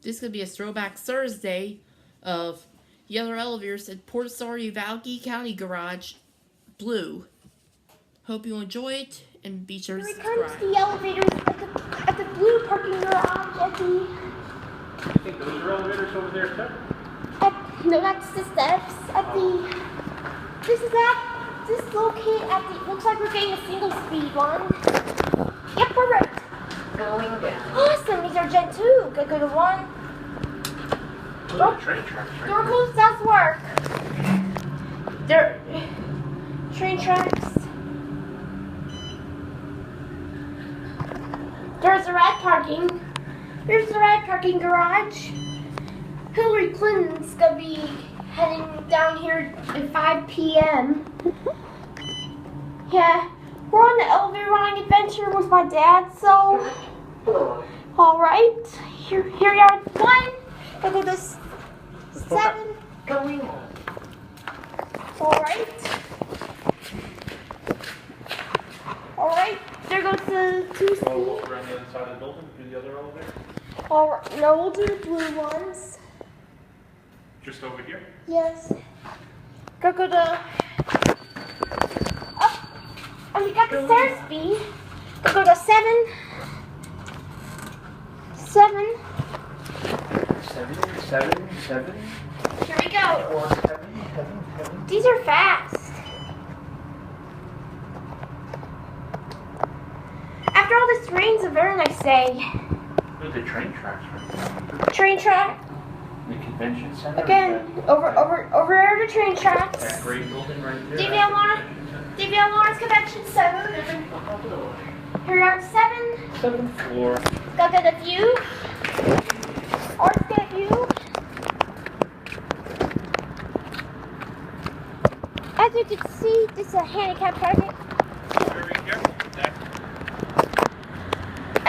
This is going to be a throwback Thursday of Yellow Elevators at Port Authority Valky County Garage Blue. Hope you enjoy it and be sure to subscribe. Here comes the elevators at the blue parking garage at the... You think those are elevators over there too? No, that's the steps at the... This is located at the... Looks like we're getting a single speed one. Yep, we're right. Going down. Awesome, these are Gen2. Go to one. Those are train tracks right Door closed does work. They're... Train tracks. There's the red parking. Here's the red parking garage. Hillary Clinton's gonna be heading down here at 5 p.m. Yeah, we're on the elevator riding adventure with my dad, so... Alright, here we are at 1. I'll go to 7. Going on. Alright, there goes the 2 speed. Oh, walk around the other side of the building, do the other elevator? Alright, no, we'll do the blue ones. Just over here? Yes. Go to... Up. Oh, you got the stair speed. Go to 7. 7. 7. Here we go. 7. These are fast. After all this rain, it's a very nice day. Look at the train tracks right there. Train track. The convention center. Again, over there are the train tracks. That great building right there. DVL Lawrence Convention Center. Here we are at 7. 7th floor. Go get a view. Or get a view. As you can see, this is a handicap parking. Very careful with that.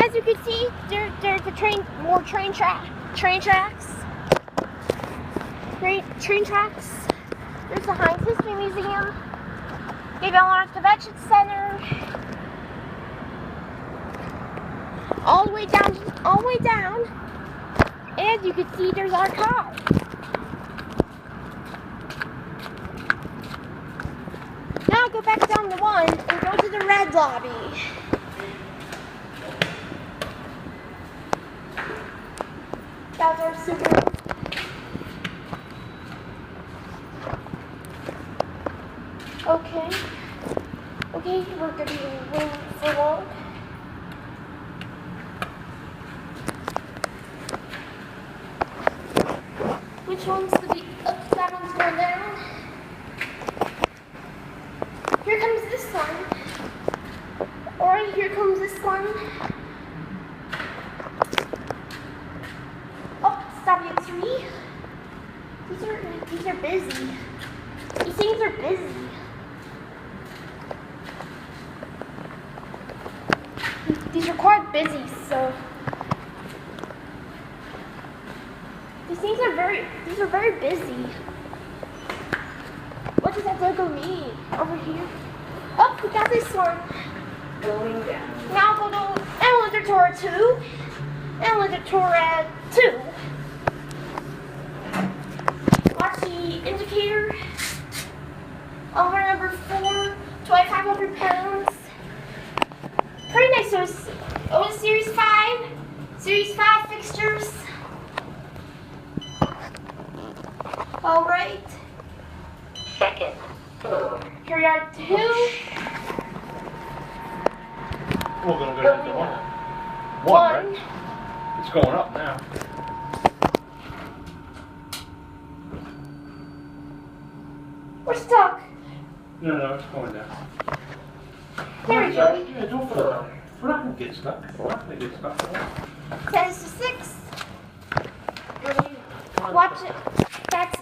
As you can see, there's the more train tracks. Train tracks. There's the Heinz History Museum. DVL Lawrence Convention Center. All the way down. As you can see, there's our car. Now go back down to 1 and go to the red lobby. That's our super. Okay, we're gonna be waiting for long. Which one's gonna be up? That one's going down. Here comes this one. Alright, here comes this one. Oh, stop at 3. These are busy. These things are busy. These are quite busy, so these are very busy. What does that logo mean? Over here. Oh, we got this one. Going down. Now go to elevator tour 2. Elevator tour at 2. Watch the indicator. Elevator number 4, 2,500 pounds. Pretty nice. So it's Series 5. Series 5 fixtures. Alright. 2nd floor. Here we are 2. We're going to go to 1. 1, right? It's going up now. We're stuck. No, it's going down. There we go. Yeah, don't put it down. We're not going to get stuck. Says to 6. Watch it. That's